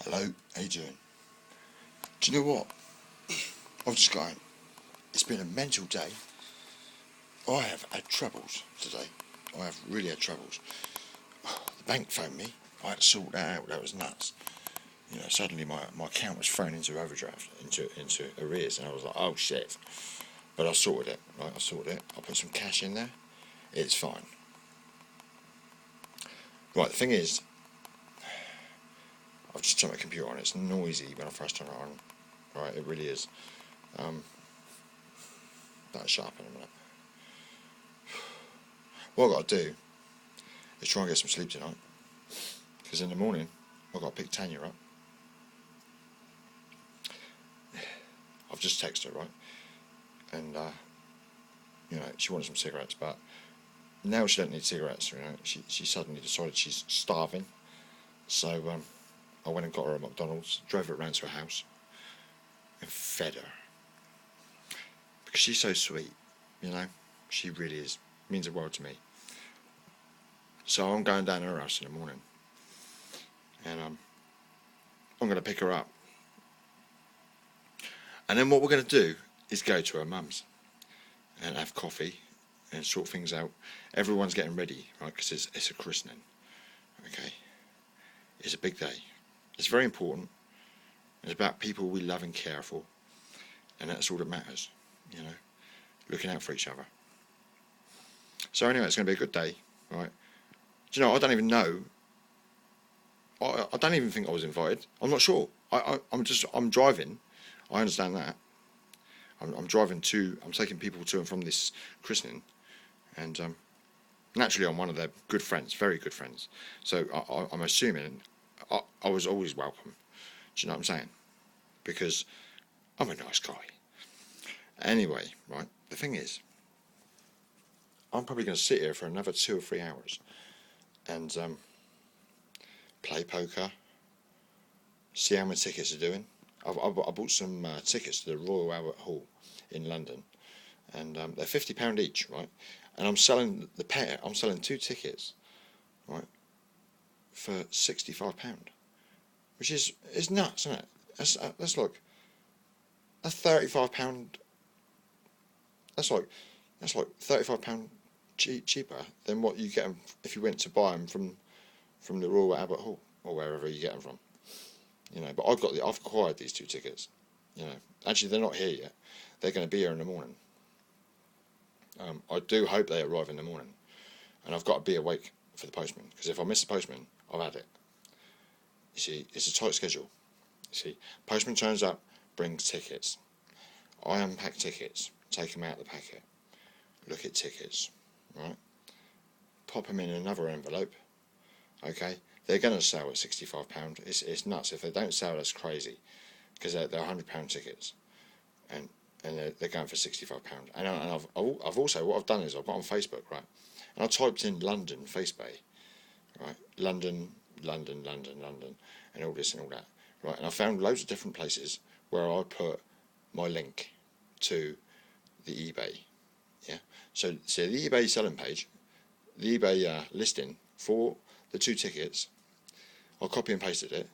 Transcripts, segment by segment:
Hello, how you doing? Do you know what? I've just got home. It's been a mental day. I have had troubles today. I have really had troubles. The bank phoned me. I had to sort that out. That was nuts. You know, suddenly my account was thrown into overdraft, into arrears, and I was like, oh shit. But I sorted it, right? I sorted it. I put some cash in there. It's fine. Right, the thing is, I've just turned my computer on. It's noisy when I first turn it on. Right, it really is. That'll shut up in a minute. What I've got to do is try and get some sleep tonight. Because in the morning, I've got to pick Tanya up. I've just texted her, right? And, you know, she wanted some cigarettes, but now she don't need cigarettes, you know. She suddenly decided she's starving. So, I went and got her at McDonald's, drove her around to her house, and fed her. Because she's so sweet, you know. She really is. Means the world to me. So I'm going down to her house in the morning. And I'm going to pick her up. And then what we're going to do is go to her mum's and have coffee and sort things out. Everyone's getting ready, right, because it's a christening. Okay? It's a big day. It's very important. It's about people we love and care for. And that's all that matters, you know, looking out for each other. So anyway, it's going to be a good day, right? Do you know, I don't even know. I don't even think I was invited. I'm not sure. I'm driving. I understand that. I'm driving I'm taking people to and from this christening. And naturally I'm one of their good friends, very good friends. So I'm assuming I was always welcome. Do you know what I'm saying? Because I'm a nice guy. Anyway, right, the thing is, I'm probably going to sit here for another 2 or 3 hours and play poker, see how many tickets are doing. I bought some tickets to the Royal Albert Hall in London, and they're £50 each, right? And I'm selling the pair. I'm selling 2 tickets, right, for £65, which is nuts, isn't it? That's like £35. That's like £35 cheaper than what you get them if you went to buy them from the Royal Albert Hall or wherever you get them from. You know, but I've acquired these 2 tickets. You know, actually they're not here yet. They're going to be here in the morning. I do hope they arrive in the morning, and I've got to be awake for the postman, because if I miss the postman, I've had it. You see, it's a tight schedule. You see, postman turns up, brings tickets. I unpack tickets, take them out of the packet, look at tickets, right? Pop them in another envelope. Okay, they're going to sell at £65. It's nuts. If they don't sell, that's crazy, because they're £100 tickets, and they're going for £65. And I've also, what I've done is I've got on Facebook, right, and I typed in London Facebay, right, London, and all this and all that, right, and I found loads of different places where I put my link to the eBay, yeah. So the eBay selling page, the eBay listing for the 2 tickets, I copy and pasted it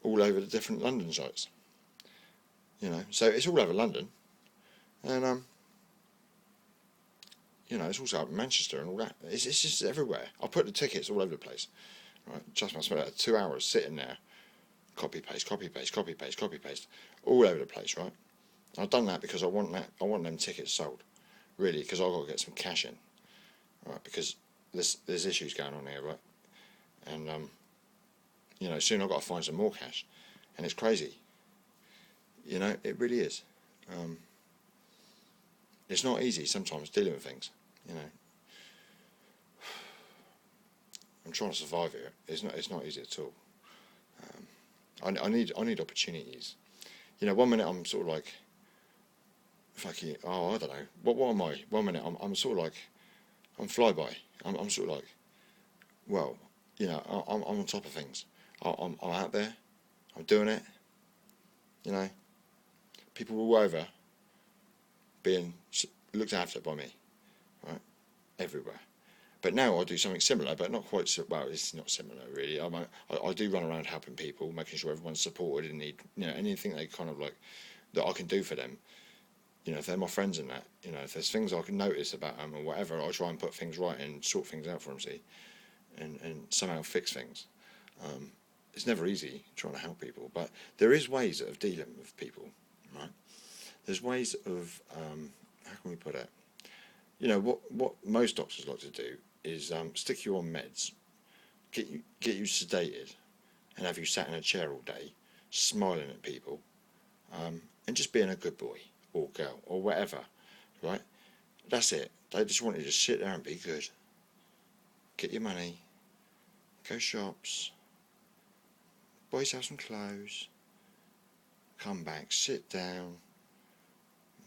all over the different London sites. You know, so it's all over London, and you know, it's also up in Manchester and all that. It's just everywhere. I put the tickets all over the place. Right, just I spent 2 hours sitting there, copy paste, all over the place. Right, I've done that because I want them tickets sold, really, because I've got to get some cash in, right? Because there's issues going on here, right? And you know, soon I've got to find some more cash, and it's crazy. You know, it really is. It's not easy sometimes dealing with things. You know, I'm trying to survive here. It's not easy at all. I need opportunities. You know, one minute I'm sort of like, fucking, I don't know. What am I? 1 minute I'm sort of like, I'm flyby. I'm sort of like, well, you know, I'm on top of things. I'm out there. I'm doing it. You know, people all over being looked after by me, right? Everywhere. But now I do something similar, but not quite so, well, it's not similar really. I do run around helping people, making sure everyone's supported and need, you know, anything they kind of like that I can do for them. You know, if they're my friends and that, you know, if there's things I can notice about them or whatever, I try and put things right and sort things out for them, see, and somehow fix things. It's never easy trying to help people, but there is ways of dealing with people, right? There's ways of, how can we put it? You know, what most doctors like to do is stick you on meds, get you sedated, and have you sat in a chair all day, smiling at people, and just being a good boy or girl or whatever, right? That's it. They just want you to sit there and be good. Get your money, go shops, buy yourself some clothes, come back, sit down,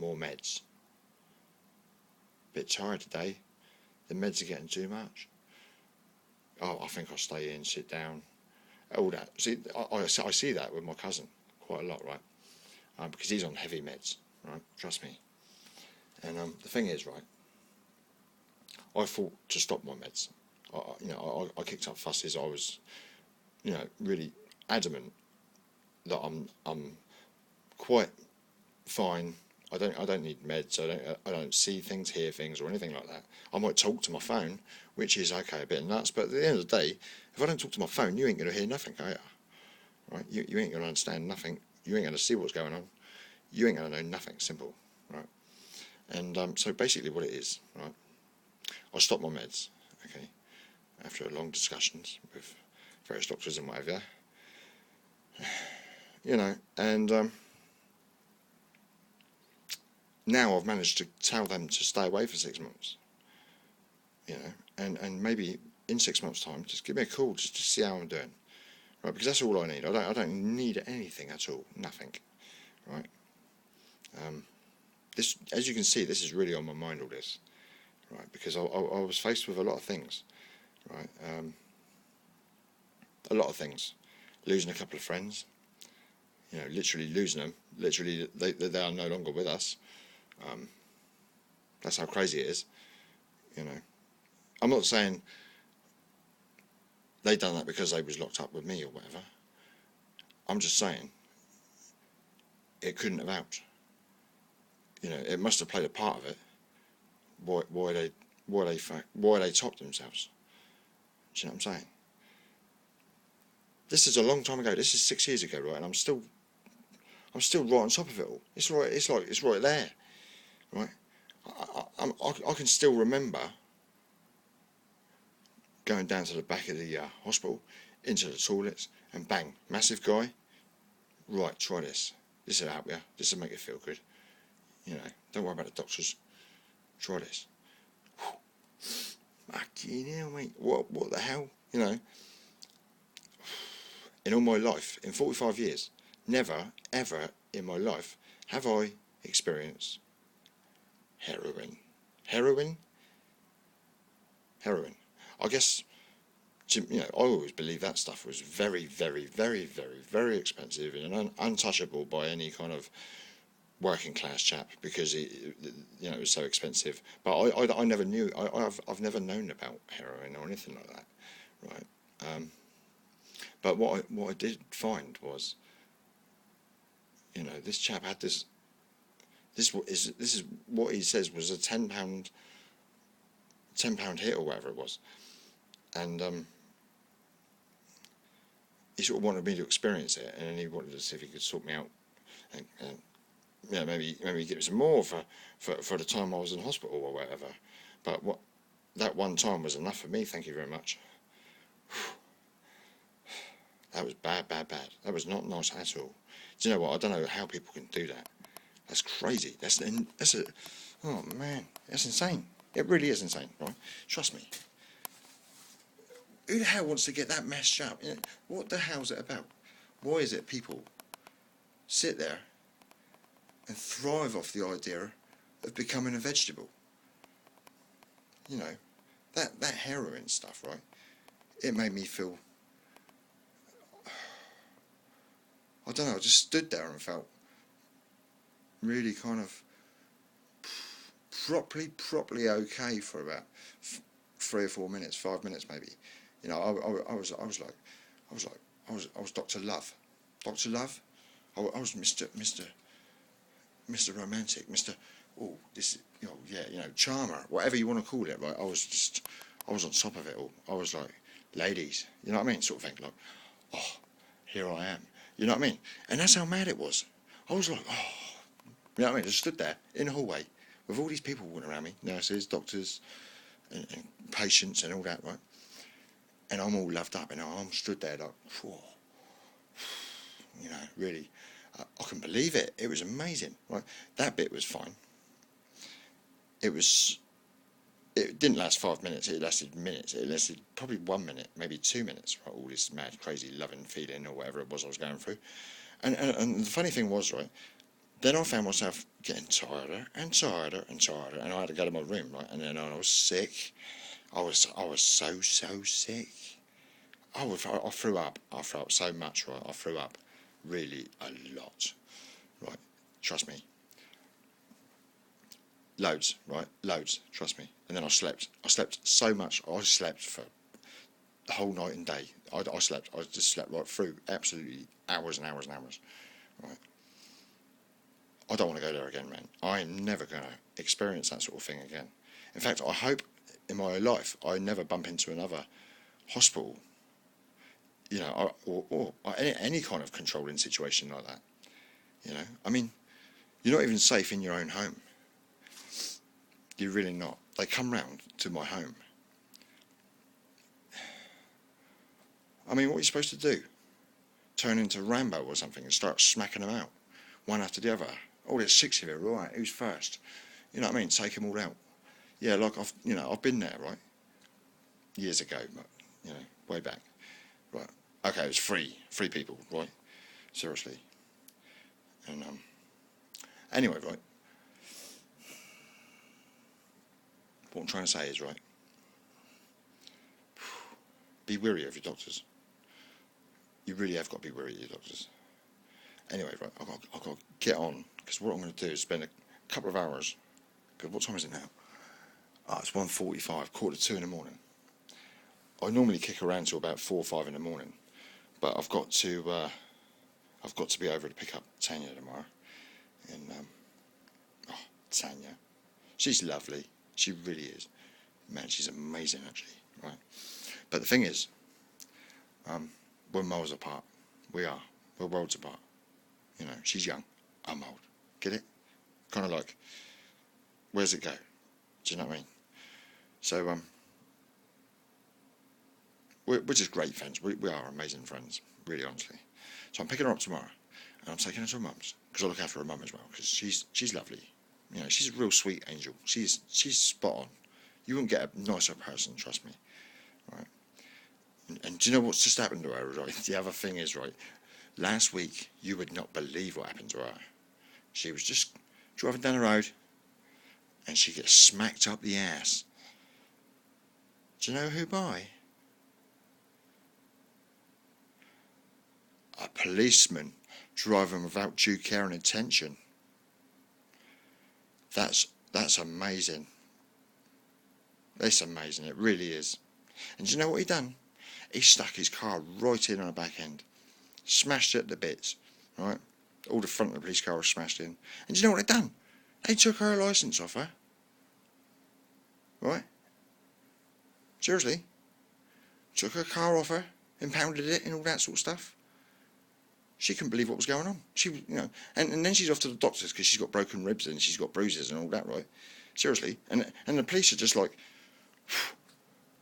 more meds. Bit tired today, the meds are getting too much. Oh, I think I'll stay in, sit down, all that. See, I see that with my cousin quite a lot, right? Because he's on heavy meds, right? Trust me. And the thing is, right, I fought to stop my meds. I kicked up fusses. I was, you know, really adamant that I'm quite fine. I don't need meds. I don't see things, hear things, or anything like that. I might talk to my phone, which is okay, a bit nuts. But at the end of the day, if I don't talk to my phone, you ain't gonna hear nothing, are you? Right? You ain't gonna understand nothing. You ain't gonna see what's going on. You ain't gonna know nothing. Simple, right? And so basically, what it is, right? I stopped my meds, okay, after long discussions with various doctors and whatever, you know, and now I've managed to tell them to stay away for 6 months, you know, and maybe in 6 months' time, just give me a call just to see how I'm doing, right? Because that's all I need. I don't need anything at all, nothing, right? This, as you can see, this is really on my mind, all this, right? Because I was faced with a lot of things, right? A lot of things, losing a couple of friends, you know, literally losing them. Literally, they are no longer with us. That's how crazy it is, you know. I'm not saying they done that because they was locked up with me or whatever. I'm just saying it couldn't have helped. You know, it must have played a part of it. Why they topped themselves. Do you know what I'm saying? This is a long time ago. This is 6 years ago, right? And I'm still right on top of it all. It's right. It's like it's right there, right? I can still remember going down to the back of the hospital, into the toilets, and bang, massive guy. Right, try this. This will help you. This will make you feel good. You know, don't worry about the doctors. Try this. Fucking hell, mate. What the hell? You know. In all my life, in 45 years, never, ever in my life have I experienced heroin. Heroin? Heroin. I guess, you know, I always believed that stuff was very, very, very, very, very expensive and untouchable by any kind of working class chap because it was so expensive. But I never knew. I've never known about heroin or anything like that, right? But what I did find was, you know, this chap had this. This is what he says was a £10 hit or whatever it was, and he sort of wanted me to experience it, and he wanted to see if he could sort me out, and yeah, maybe give me some more for the time I was in hospital or whatever. But that one time was enough for me. Thank you very much. That was bad. That was not nice at all. Do you know what? I don't know how people can do that. That's crazy. Oh man, that's insane. It really is insane, right? Trust me. Who the hell wants to get that messed up? You know, what the hell's it about? Why is it people sit there and thrive off the idea of becoming a vegetable? You know, that heroin stuff, right? It made me feel, I don't know, I just stood there and felt really kind of properly okay for about 3 or 4 minutes, 5 minutes maybe. You know, I was Dr. Love. Dr. Love? I was Mr. Romantic, Mr. Oh, this, you know, yeah, you know, charmer, whatever you want to call it, right? I was on top of it all. I was like, ladies, you know what I mean? Sort of thing, like, oh, here I am. You know what I mean? And that's how mad it was. I was like, oh, you know what I mean? I just stood there in the hallway with all these people walking around me, nurses, doctors, and patients and all that, right? And I'm all loved up, and I'm stood there like, whoa, you know, really, I couldn't believe it. It was amazing, right? That bit was fine. It didn't last 5 minutes. It lasted minutes. It lasted probably 1 minute, maybe 2 minutes, right? All this mad, crazy loving feeling or whatever it was I was going through. And the funny thing was, right, then I found myself getting tireder and tireder and tireder, and I had to go to my room, right? And then I was sick. I was so sick. I threw up. I threw up so much, right? I threw up really a lot, right? Trust me. Loads, right? Loads, trust me. And then I slept. I slept so much. I slept for the whole night and day. I slept. I just slept right through, absolutely hours and hours and hours, right? I don't want to go there again, man. I am never going to experience that sort of thing again. In fact, I hope in my life I never bump into another hospital, you know, or any kind of controlling situation like that. You know, I mean, you're not even safe in your own home. You're really not. They come round to my home. I mean, what are you supposed to do? Turn into Rambo or something and start smacking them out, one after the other. Oh, there's 6 of you, right? Who's first? You know what I mean? Take them all out. Yeah, like I've been there, right? Years ago, but, you know, way back. Right. Okay, it was three people, right? Seriously. And anyway, right. What I'm trying to say is, right, be wary of your doctors. You really have got to be wary of your doctors. Anyway, right, I've got to get on, because what I'm going to do is spend a couple of hours. Because what time is it now? It's 1:45, 1:45 in the morning. I normally kick around till about 4 or 5 in the morning, but I've got to be over to pick up Tanya tomorrow. And Tanya, she's lovely. She really is. Man, she's amazing, actually, right? But the thing is, we're miles apart. We are. We're worlds apart. You know, she's young. I'm old. Get it? Kind of like, where's it go? Do you know what I mean? So, we're just great friends. We are amazing friends, really, honestly. So I'm picking her up tomorrow, and I'm taking her to her mum's, because I look after her mum as well, because she's lovely. You know, she's a real sweet angel. She's spot on. You wouldn't get a nicer person, trust me. Right? And do you know what's just happened to her, right? The other thing is, right, last week, you would not believe what happened to her. She was just driving down the road, and she gets smacked up the ass. Do you know who by? A policeman driving without due care and attention. That's amazing. That's amazing. It really is. And do you know what he done? He stuck his car right in on the back end, smashed it to bits. Right, all the front of the police car was smashed in. And do you know what they done? They took her licence off her. Right? Seriously? Took her car off her, impounded it, and all that sort of stuff. She couldn't believe what was going on. She, you know, and then she's off to the doctors because she's got broken ribs and she's got bruises and all that, right? Seriously, and the police are just like,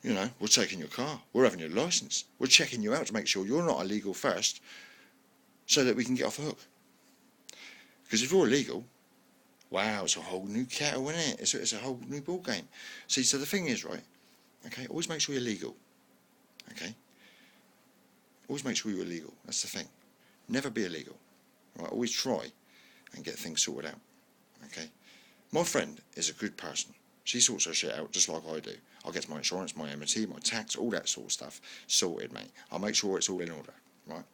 you know, we're taking your car, we're having your licence, we're checking you out to make sure you're not illegal first, so that we can get off the hook. Because if you're illegal, wow, it's a whole new kettle, isn't it? It's a whole new ball game. See, so the thing is, right? Okay, always make sure you're legal. Okay, always make sure you're legal. That's the thing. Never be illegal, right? Always try and get things sorted out, okay? My friend is a good person. She sorts her shit out just like I do. I get my insurance, my M&T, my tax, all that sort of stuff sorted, mate. I'll make sure it's all in order, right?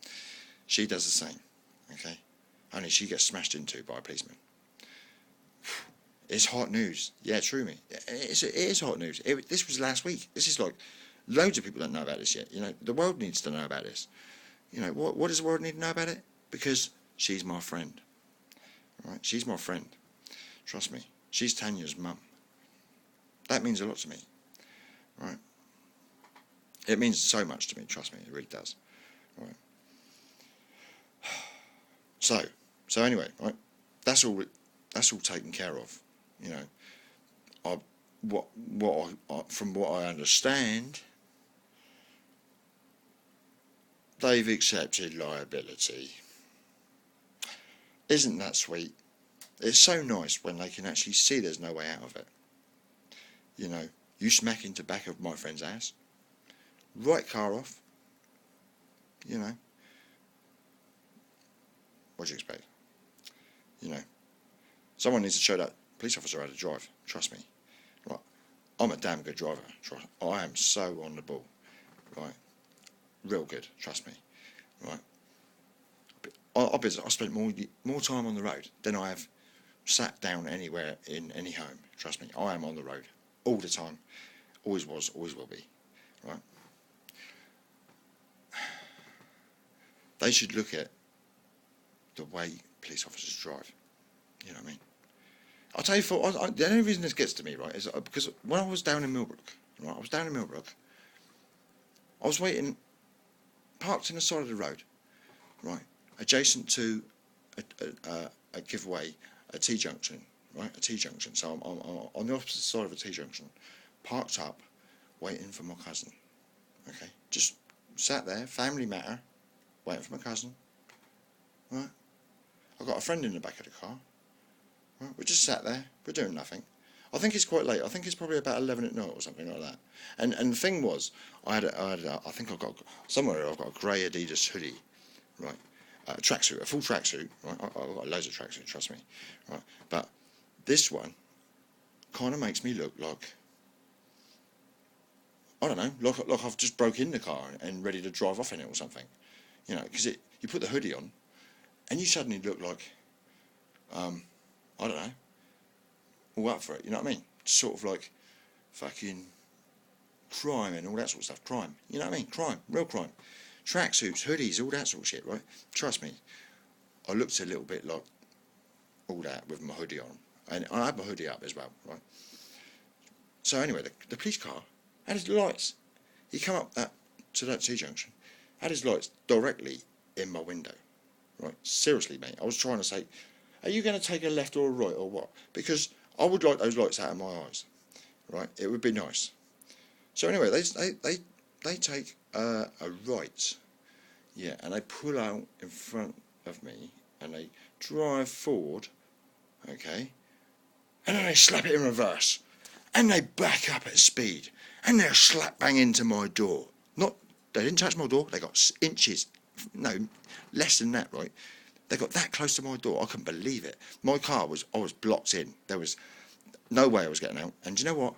She does the same, okay? Only she gets smashed into by a policeman. It's hot news. Yeah, true me. It is hot news. This was last week. This is like, loads of people don't know about this yet. You know, the world needs to know about this. You know, what does the world need to know about it? Because she's my friend. Right? She's my friend. Trust me. She's Tanya's mum. That means a lot to me. Right? It means so much to me, trust me, it really does. Right. So anyway, right, that's all taken care of. You know, from what I understand, they've accepted liability. Isn't that sweet? It's so nice when they can actually see there's no way out of it. You know, you smack into the back of my friend's ass, right car off, you know, what do you expect? You know, someone needs to show that police officer how to drive, trust me. Right, I'm a damn good driver, I am so on the ball, right, real good, trust me, right. I spent more time on the road than I have sat down anywhere in any home, trust me. I am on the road all the time, always was, always will be, right. They should look at the way police officers drive. You know what I mean? I'll tell you, the only reason this gets to me, right, is because when I was down in Millbrook, right, I was waiting, parked in the side of the road, right, adjacent to a giveaway, a T-junction, right, a T-junction. So I'm on the opposite side of a T-junction, parked up, waiting for my cousin. Okay, just sat there, family matter. Waiting for my cousin, right? I've got a friend in the back of the car, right? We just sat there, we're doing nothing. I think it's quite late. I think it's probably about 11 at night or something like that. And the thing was, I think I've got a grey Adidas hoodie, right? A tracksuit, a full tracksuit, right? I've got loads of tracksuits, trust me, right? But this one kind of makes me look like, I don't know, like I've just broke in the car and ready to drive off in it or something. You know, because you put the hoodie on, and you suddenly look like, I don't know, all up for it. You know what I mean? Sort of like fucking crime and all that sort of stuff. Crime. You know what I mean? Crime, real crime. Tracksuits, hoodies, all that sort of shit, right? Trust me, I looked a little bit like all that with my hoodie on, and I had my hoodie up as well, right? So anyway, the police car had his lights. He come up to that T-junction. Had his lights directly in my window, right? Seriously, mate. I was trying to say, are you going to take a left or a right or what? Because I would like those lights out of my eyes, right? It would be nice. So anyway, they take a right, yeah, and they pull out in front of me and they drive forward, okay, and then they slap it in reverse and they back up at speed and they're slap bang into my door. They didn't touch my door. They got inches, no, less than that, right? They got that close to my door. I couldn't believe it. My car I was blocked in. There was no way I was getting out. And do you know what?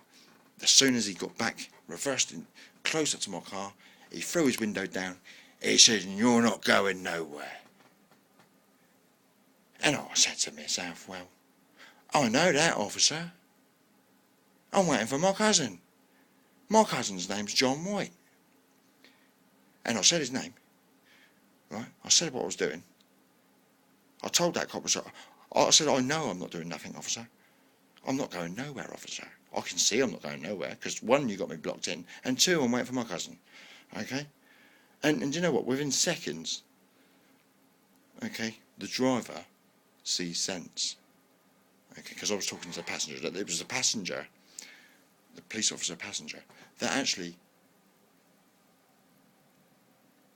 As soon as he got back, reversed in, closer to my car, he threw his window down. He said, "You're not going nowhere." And I said to myself, well, I know that, officer. I'm waiting for my cousin. My cousin's name's John White. And I said his name, right? I said what I was doing. I told that cop, I said, I know I'm not doing nothing, officer. I'm not going nowhere, officer. I can see I'm not going nowhere, because one, you got me blocked in, and two, I'm waiting for my cousin, okay? And you know what, within seconds, okay, the driver sees sense, okay, because I was talking to the passenger, it was the passenger, the police officer passenger, that actually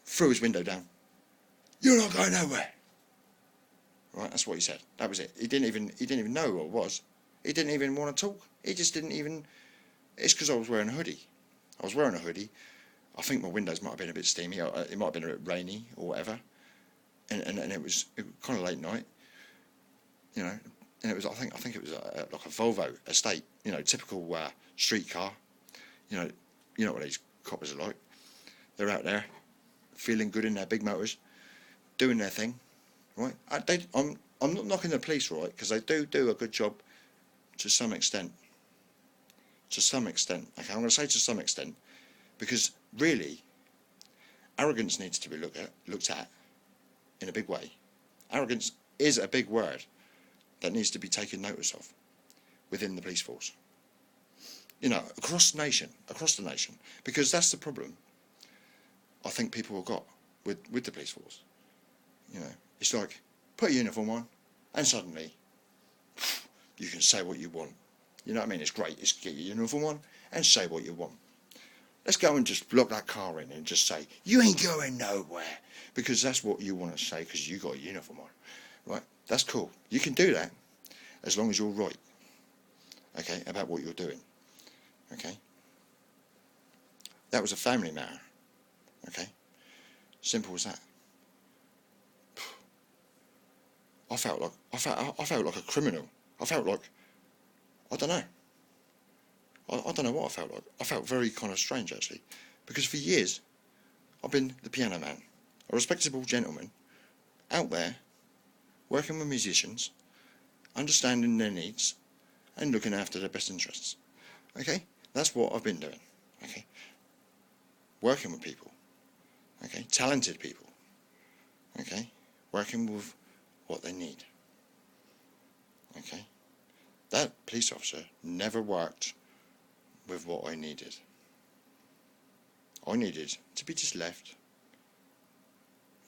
threw his window down. "You're not going nowhere." Right, that's what he said. That was it. He didn't even know who I was. He didn't even want to talk. He just didn't even. It's because I was wearing a hoodie. I was wearing a hoodie. I think my windows might have been a bit steamy. It might have been a bit rainy or whatever. And it was kind of late night. You know, and it was. I think it was like a Volvo estate. You know, typical street car. You know what these coppers are like. They're out there, feeling good in their big motors, doing their thing, right? I'm not knocking the police, right, because they do a good job to some extent. To some extent. Okay, I'm going to say to some extent, because really, arrogance needs to be looked at in a big way. Arrogance is a big word that needs to be taken notice of within the police force. You know, across the nation, because that's the problem I think people have got with the police force. You know, it's like, put a uniform on, and suddenly you can say what you want. You know what I mean? It's great. It's get your uniform on and say what you want. Let's go and just lock that car in and just say, you ain't going nowhere. Because that's what you want to say because you got a uniform on. Right? That's cool. You can do that as long as you're right. Okay? About what you're doing. Okay? That was a family matter. Okay? Simple as that. I felt like a criminal. I felt like, I don't know. I don't know what I felt like. I felt very kind of strange, actually. Because for years, I've been the piano man, a respectable gentleman, out there, working with musicians, understanding their needs, and looking after their best interests. Okay? That's what I've been doing. Okay? Working with people. Okay? Talented people. Okay? Working with what they need. Okay? That police officer never worked with what I needed. I needed to be just left.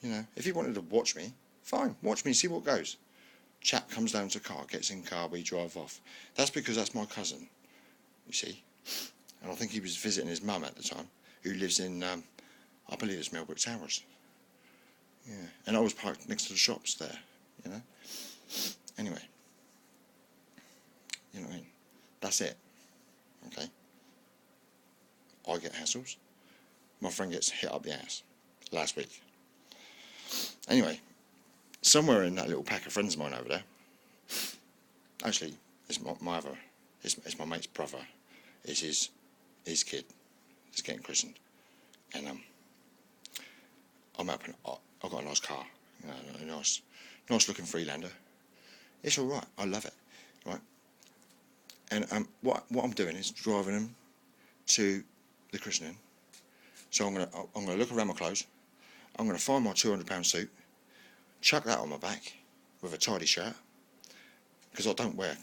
You know, if he wanted to watch me, fine, watch me, see what goes. Chap comes down to the car, gets in the car, we drive off. That's because that's my cousin, you see. And I think he was visiting his mum at the time, who lives in, I believe it's Millbrook Towers. Yeah, and I was parked next to the shops there, you know. Anyway, you know what I mean? That's it, okay. I get hassles. My friend gets hit up the ass last week. Anyway, somewhere in that little pack of friends of mine over there, actually, it's it's my mate's brother. It's his kid. He's getting christened, and I'm up and I've got a nice car, you know, a nice looking Freelander. It's all right. I love it, right? And what I'm doing is driving him to the christening. So I'm gonna look around my clothes. I'm gonna find my £200 suit, chuck that on my back with a tidy shirt, because I don't wear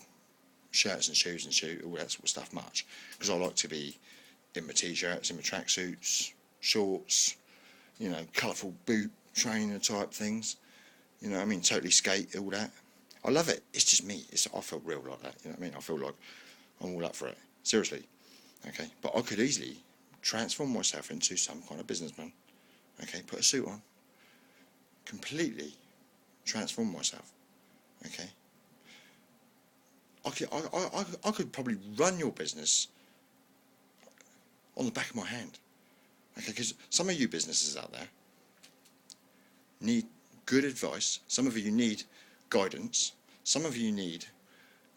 shirts and shoes and all that sort of stuff much, because I like to be in my t-shirts, in my tracksuits, shorts, you know, colourful boot trainer type things. You know what I mean? Totally skate, all that. I love it. It's just me. I feel real like that. You know what I mean? I feel like I'm all up for it. Seriously. Okay? But I could easily transform myself into some kind of businessman. Okay? Put a suit on. Completely transform myself. Okay? I could probably run your business on the back of my hand. Okay? Because some of you businesses out there need good advice. Some of you need guidance. Some of you need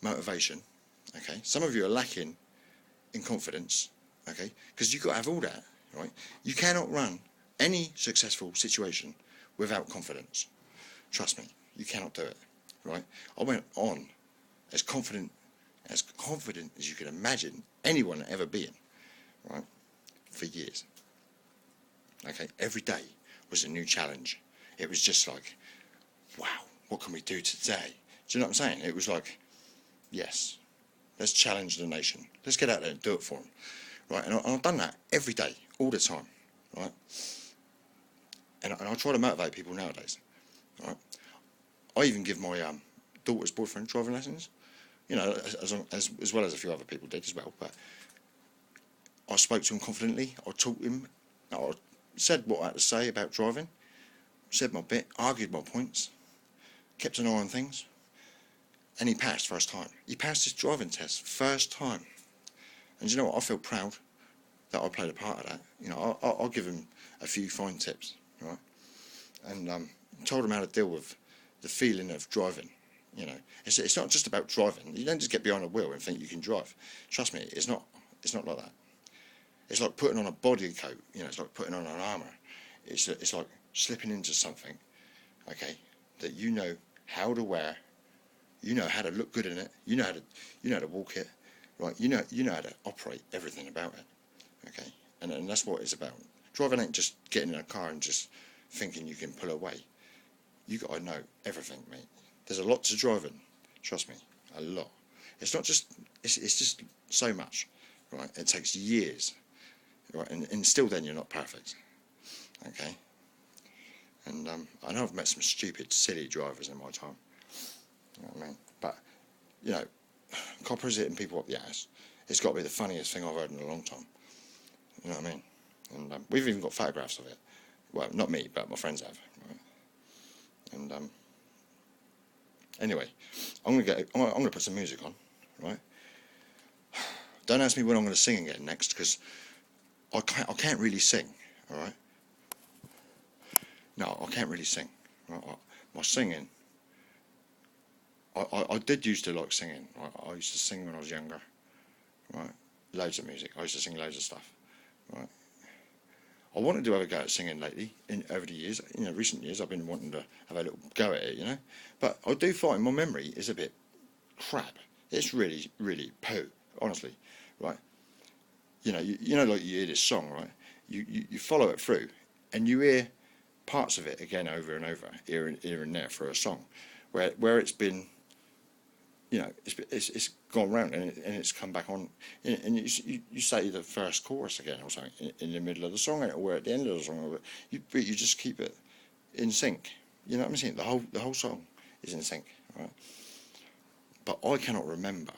motivation. Okay? Some of you are lacking in confidence. Okay? Because you've got to have all that, right? You cannot run any successful situation without confidence. Trust me, you cannot do it, right? I went on as confident as you could imagine anyone ever being, right? For years. Okay? Every day was a new challenge. It was just like, wow, what can we do today? Do you know what I'm saying? It was like, yes, let's challenge the nation. Let's get out there and do it for them. Right? And I've done that every day, all the time. Right? And I try to motivate people nowadays. Right? I even give my daughter's boyfriend driving lessons. You know, as well as a few other people did as well. But I spoke to him confidently. I taught him. I said what I had to say about driving. Said my bit, argued my points, kept an eye on things, and he passed first time. He passed his driving test first time. And you know what? I feel proud that I played a part of that. You know, I'll give him a few fine tips, right? And told him how to deal with the feeling of driving. You know, it's not just about driving. You don't just get behind a wheel and think you can drive. Trust me, it's not like that. It's like putting on a body coat. You know, it's like putting on an armour. It's like slipping into something, okay, that you know how to wear You know how to look good in it. You know how to walk it, right? You know how to operate everything about it. Okay, and that's what it's about. Driving ain't just getting in a car and just thinking you can pull away. You got to know everything, mate. There's a lot to driving. Trust me, a lot. It's not just. It's just so much, right? It takes years, right? And still, then you're not perfect. Okay. And I know I've met some stupid, silly drivers in my time. You know what I mean? But you know, coppers hitting people up the ass. It's got to be the funniest thing I've heard in a long time. You know what I mean? And we've even got photographs of it. Well, not me, but my friends have. Right? And anyway, I'm gonna put some music on, right? Don't ask me when I'm gonna sing again next, because I can't really sing. All right? No, I can't really sing. Right? My singing. I did used to like singing. Right? I used to sing when I was younger. Right? Loads of music. I used to sing loads of stuff. Right? I wanted to have a go at singing lately, over the years. You know, recent years I've been wanting to have a little go at it, you know. But I do find my memory is a bit crap. It's really, really poo, honestly, right? You know, like you hear this song, right? You follow it through, and you hear parts of it again over and over, here and there for a song, where it's been, you know, it's gone round and it's come back on, and you say the first chorus again or something in the middle of the song, or at the end of the song, but you just keep it in sync. You know what I'm saying? The whole song is in sync, right? But I cannot remember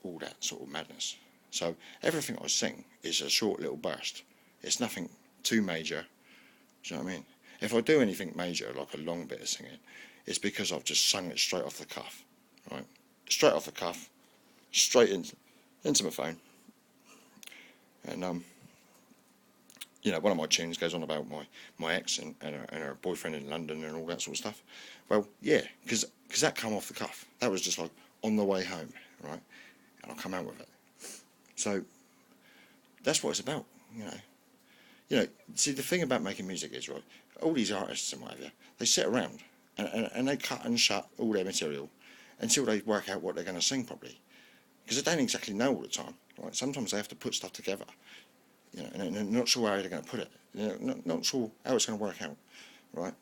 all that sort of madness. So everything I sing is a short little burst. It's nothing too major. Do you know what I mean? If I do anything major, like a long bit of singing, it's because I've just sung it straight off the cuff, right? Straight off the cuff, straight into my phone. And you know, one of my tunes goes on about my ex and her boyfriend in London and all that sort of stuff. Well, yeah, because that come off the cuff. That was just like on the way home, right? And I'll come out with it. So that's what it's about, you know. You know, see, the thing about making music is, right, all these artists and whatever, they sit around and they cut and shut all their material until they work out what they're going to sing properly. Because they don't exactly know all the time, right? Sometimes they have to put stuff together, you know, and they're not sure how they're going to put it. You know, not sure how it's going to work out, right?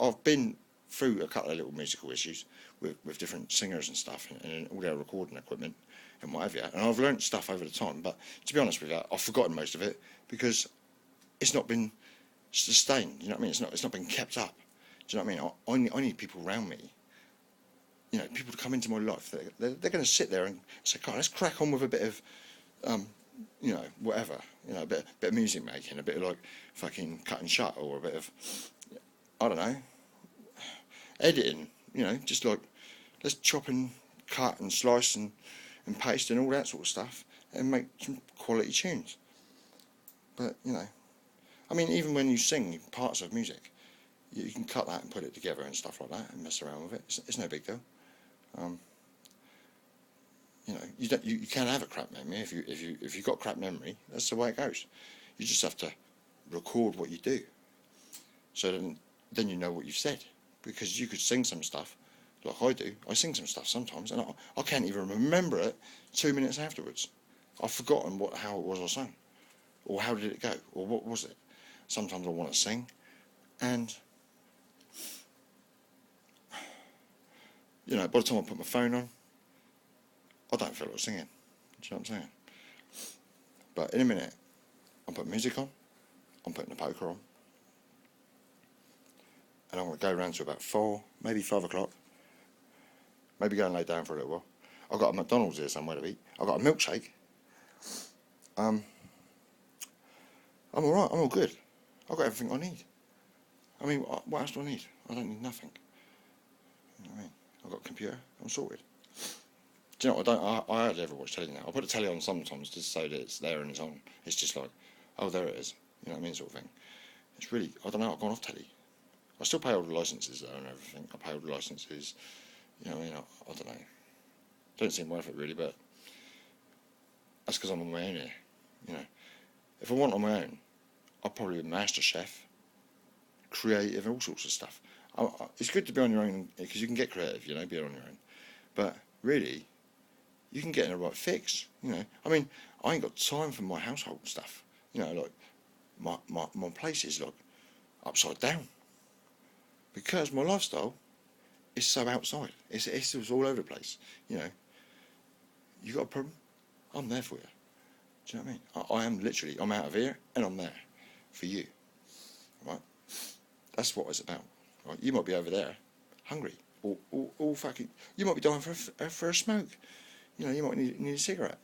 I've been through a couple of little musical issues with different singers and stuff and all their recording equipment and what have you. And I've learnt stuff over the time, but to be honest with you, I've forgotten most of it because it's not been sustained. You know what I mean? It's not been kept up. Do you know what I mean? I need people around me. You know, people to come into my life. They're going to sit there and say, "God, let's crack on with a bit of, you know, whatever. You know, a bit of music making, a bit of like fucking cut and shut, or a bit of, I don't know, editing. You know, just like let's chop and cut and slice and paste and all that sort of stuff and make some quality tunes." But you know, I mean, even when you sing parts of music, you can cut that and put it together and stuff like that and mess around with it. It's no big deal. You know, you can have a crap memory if you've got crap memory. That's the way it goes. You just have to record what you do, so then you know what you've said, because you could sing some stuff like I do. I sing some stuff sometimes, and I can't even remember it 2 minutes afterwards. I've forgotten how it was I sang, or how did it go, or what was it. Sometimes I want to sing, and you know, by the time I put my phone on, I don't feel like singing. Do you know what I'm saying? But in a minute, I'm putting music on, I'm putting the poker on, and I'm going to go around to about 4, maybe 5 o'clock, maybe go and lay down for a little while. I've got a McDonald's here somewhere to eat. I've got a milkshake. I'm alright, I'm all good. I've got everything I need. I mean, what else do I need? I don't need nothing. You know what I mean? I've got a computer, I'm sorted. Do you know what, I hardly ever watch telly now. I put the telly on sometimes just so that it's there and it's on. It's just like, oh, there it is. You know what I mean, sort of thing. It's really, I don't know, I've gone off telly. I still pay all the licences though and everything. I pay all the licences. You know what I mean? I don't know. Don't seem worth it really, but that's because I'm on my own here. You know, if I want on my own, I'd probably be master chef, creative, all sorts of stuff. It's good to be on your own because you can get creative, you know, being on your own. But really, you can get in a right fix, you know. I mean, I ain't got time for my household stuff, you know, like my place is like upside down because my lifestyle is so outside. It's all over the place, you know. You got a problem? I'm there for you. Do you know what I mean? I am literally, I'm out of here and I'm there for you, right? That's what it's about. Right? You might be over there, hungry, or fucking. You might be dying for a smoke. You know, you might need a cigarette.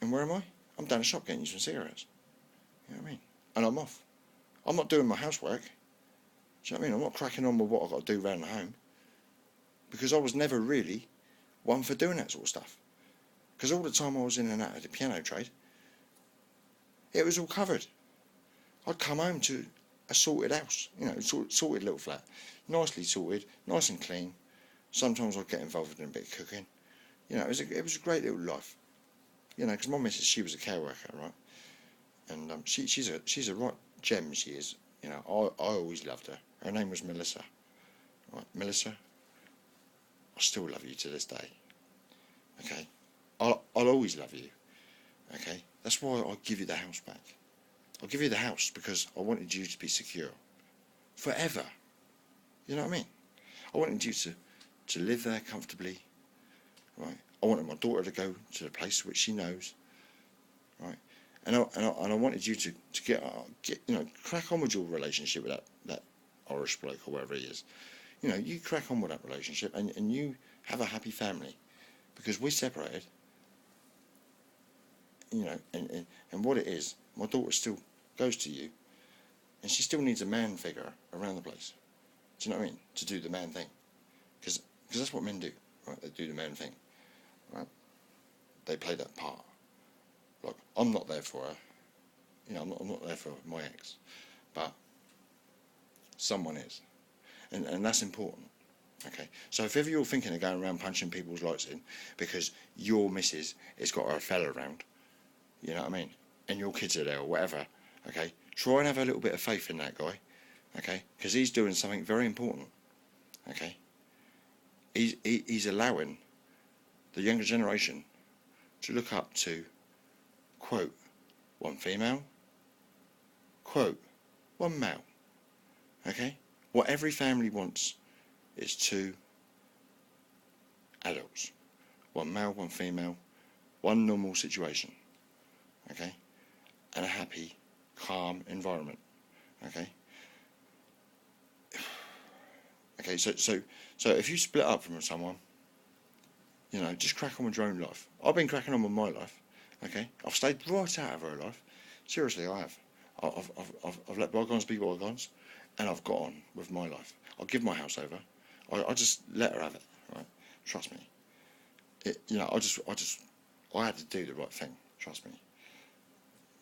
And where am I? I'm down the shop getting you some cigarettes. You know what I mean? And I'm off. I'm not doing my housework. Do you know what I mean? I'm not cracking on with what I've got to do around the home. Because I was never really one for doing that sort of stuff. Because all the time I was in and out of the piano trade, it was all covered. I'd come home to a sorted house, you know, sorted little flat, nicely sorted, nice and clean. Sometimes I'd get involved in a bit of cooking. You know, it was a great little life. You know, because my missus, she was a care worker, right? And she's a right gem, she is. You know, I always loved her. Her name was Melissa. Right, Melissa, I still love you to this day. Okay, I'll always love you. Okay, that's why I'll give you the house back. I'll give you the house because I wanted you to be secure forever. You know what I mean? I wanted you to live there comfortably. Right. I wanted my daughter to go to the place which she knows. Right. And I wanted you to get you know, crack on with your relationship with that Irish bloke or whatever he is. You know, you crack on with that relationship and you have a happy family. Because we separated, you know, and what it is, my daughter still goes to you, and she still needs a man figure around the place. Do you know what I mean? To do the man thing. Because that's what men do, right? They do the man thing, right? They play that part. Like, I'm not there for her. You know, I'm not there for my ex. But someone is. And that's important. Okay, so if ever you're thinking of going around punching people's lights in because your missus has got her fella around, you know what I mean, and your kids are there or whatever, okay, try and have a little bit of faith in that guy, okay, because he's doing something very important, okay. He's allowing the younger generation to look up to, quote, one female, quote, one male, okay. What every family wants is two adults, one male, one female, one normal situation, okay, and a happy, calm environment, okay. Okay, so if you split up from someone, you know, just crack on with your own life. I've been cracking on with my life, okay. I've stayed right out of her life. Seriously, I have. I've let bygones be bygones, and I've got on with my life. I'll give my house over. I just let her have it, right? Trust me. You know, I had to do the right thing. Trust me.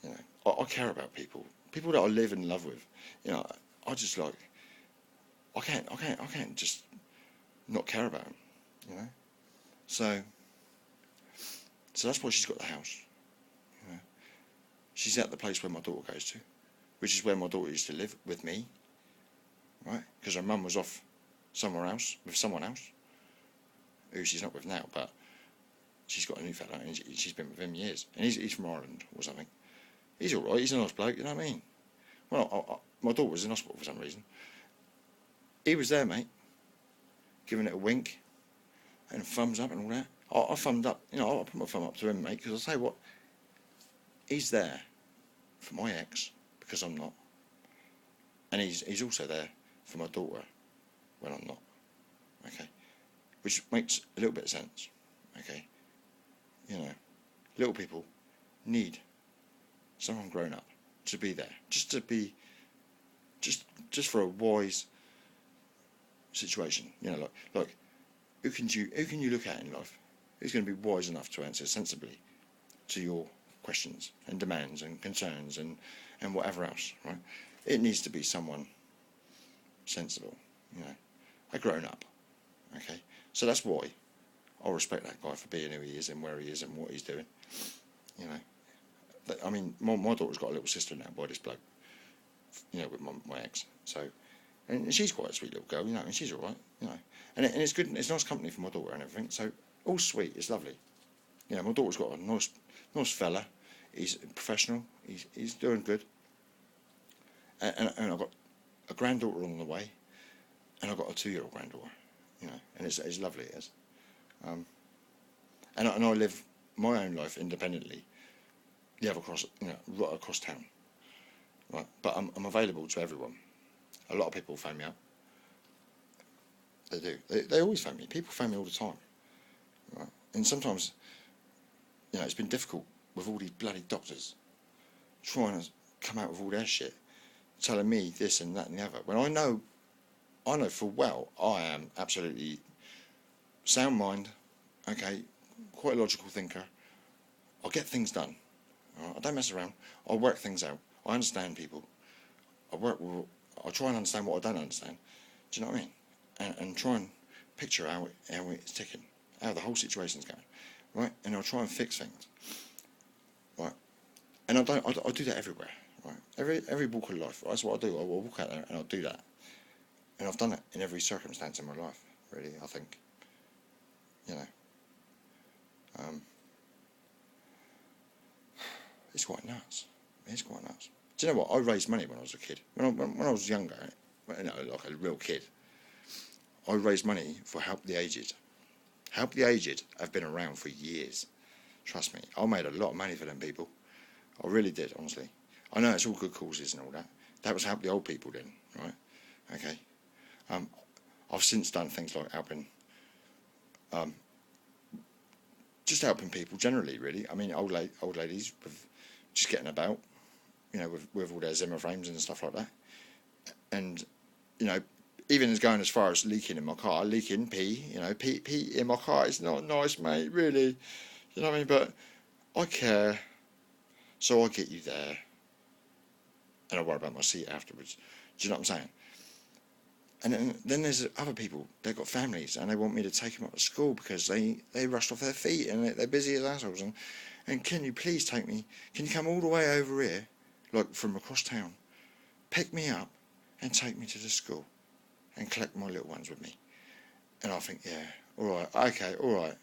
You know, I care about people that I live and love with. You know, I just like, I can't just not care about them. You know, so that's why she's got the house. You know, she's at the place where my daughter goes to, which is where my daughter used to live with me, right? Because her mum was off somewhere else with someone else who she's not with now, but she's got a new fella and she's been with him years, and he's from Ireland or something. He's all right. He's a nice bloke. You know what I mean? Well, my daughter was in hospital for some reason. He was there, mate, giving it a wink and a thumbs up and all that. I thumbed up. You know, I put my thumb up to him, mate, because I'll tell you what, he's there for my ex because I'm not, and he's also there for my daughter when I'm not, okay, which makes a little bit of sense, okay. You know, little people need someone grown up to be there, just for a wise situation. You know, like who can you look at in life who's going to be wise enough to answer sensibly to your questions and demands and concerns and whatever else, right? It needs to be someone sensible, you know, a grown up, okay. So that's why I respect that guy for being who he is and where he is and what he's doing, you know. I mean, my daughter's got a little sister now by this bloke, you know, with my ex. So And she's quite a sweet little girl, you know, and she's all right, you know. And it's good, it's nice company for my daughter and everything, so all sweet, it's lovely. You know, my daughter's got a nice fella, he's professional, he's doing good. And I've got a granddaughter on the way, and I've got a 2-year-old granddaughter, you know, and it's lovely, it is. And I live my own life independently, right across town, right? But I'm available to everyone. A lot of people phone me up. They do. They always phone me. People phone me all the time, right? And sometimes, you know, it's been difficult with all these bloody doctors trying to come out with all their shit, telling me this and that and the other. When I know full well I am absolutely sound mind, okay, quite a logical thinker. I'll get things done. Right? I don't mess around. I'll work things out. I understand people. I try and understand what I don't understand. Do you know what I mean? And try and picture how it's ticking, how the whole situation's going, right? And I'll try and fix things, right? And I do that everywhere, right? Every walk of life, right? That's what I do. I'll walk out there and I'll do that. And I've done it in every circumstance in my life, really, I think. You know. It's quite nuts. It's quite nuts. Do you know what? I raised money when I was a kid. When I was younger, you know, like a real kid, I raised money for Help the Aged. Help the Aged have been around for years. Trust me. I made a lot of money for them people. I really did, honestly. I know it's all good causes and all that. That was Help the Old People then, right? Okay. I've since done things like helping, just helping people generally, really. I mean, old ladies with just getting about, you know, with all their Zimmer frames and stuff like that. And, you know, even as going as far as leaking in my car, leaking pee, you know, pee in my car is not nice, mate, really. You know what I mean? But I care, so I get you there, and I worry about my seat afterwards. Do you know what I'm saying? And then there's other people, they've got families, and they want me to take them up to school because they rushed off their feet, and they're busy as assholes. And can you please take me, can you come all the way over here, like from across town, pick me up, and take me to the school, and collect my little ones with me? And I think, yeah, alright, okay, alright.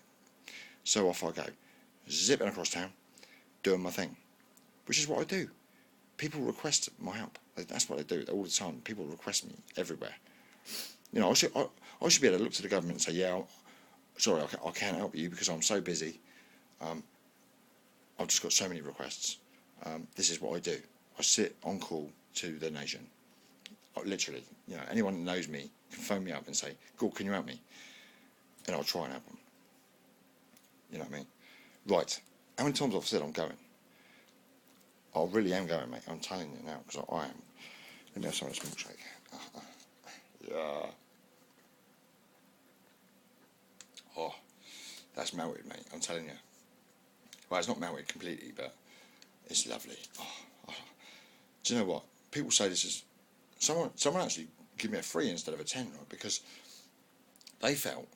So off I go, zipping across town, doing my thing, which is what I do. People request my help. That's what they do all the time. People request me everywhere. You know, I should be able to look to the government and say, yeah, sorry, I can't help you because I'm so busy. I've just got so many requests. This is what I do. I sit on call to the nation. Literally, you know, anyone that knows me can phone me up and say, "Cool, can you help me?" And I'll try and help them. You know what I mean? Right. How many times I've said I'm going? I really am going, mate. I'm telling you now, because I am. Let me have some of this milkshake. Yeah. Oh, that's melted, mate. I'm telling you. Well, it's not melted completely, but it's lovely. Oh. Do you know what? People say this is... Someone actually give me a 3 instead of a 10, right? Because they felt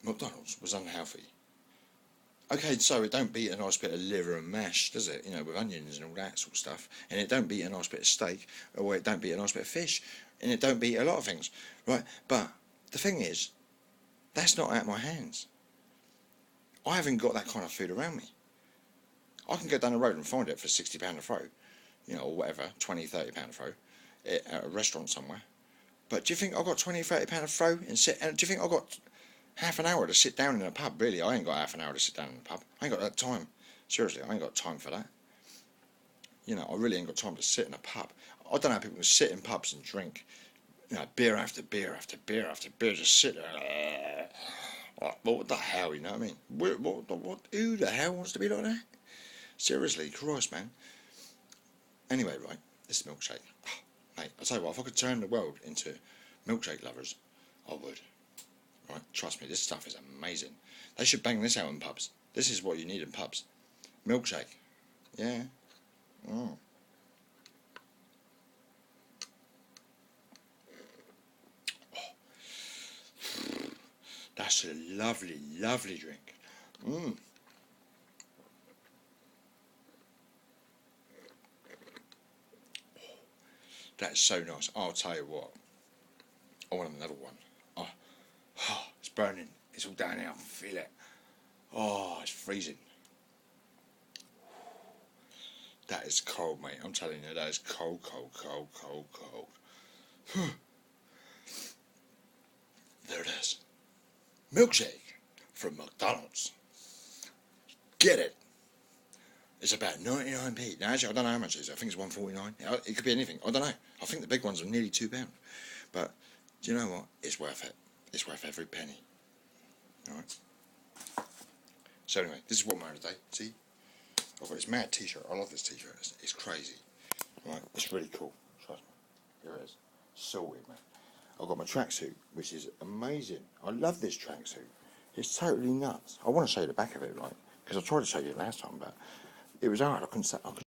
McDonald's was unhealthy. Okay, so it don't beat a nice bit of liver and mash, does it? You know, with onions and all that sort of stuff. And it don't beat a nice bit of steak, or it don't beat a nice bit of fish. And it don't beat a lot of things, right? But the thing is, that's not out of my hands. I haven't got that kind of food around me. I can go down the road and find it for £60 a throw, you know, or whatever, £20, £30 a throw, at a restaurant somewhere. But do you think I've got £20, £30 a throw and sit? And do you think I've got half an hour to sit down in a pub? Really, I ain't got half an hour to sit down in a pub. I ain't got that time. Seriously, I ain't got time for that. You know, I really ain't got time to sit in a pub. I don't know how people can sit in pubs and drink, you know, beer after beer after beer after beer, just sit there. What the hell, you know what I mean? What? Who the hell wants to be like that? Seriously, Christ, man. Anyway, right, this milkshake. Oh, mate, I tell you what, if I could turn the world into milkshake lovers, I would. Right, trust me, this stuff is amazing. They should bang this out in pubs. This is what you need in pubs. Milkshake. Yeah. Mm. That's a lovely, lovely drink. Mm. That's so nice. I'll tell you what. I want another one. Oh, it's burning. It's all down here. I can feel it. Oh, it's freezing. That is cold, mate. I'm telling you, that is cold, cold, cold, cold, cold. There it is. Milkshake from McDonald's. Get it. It's about 99p. Now, actually, I don't know how much it is. I think it's 1.49. It could be anything. I don't know. I think the big ones are nearly £2. But do you know what? It's worth it. It's worth every penny. Alright? So anyway, this is what I'm wearing today. See? I've got this mad t-shirt. I love this t-shirt. It's crazy. Right? It's really cool. Trust me. Here it is. Sorted, man. I've got my tracksuit, which is amazing. I love this tracksuit. It's totally nuts. I want to show you the back of it, right? Because I tried to show you it last time, but it was hard. I couldn't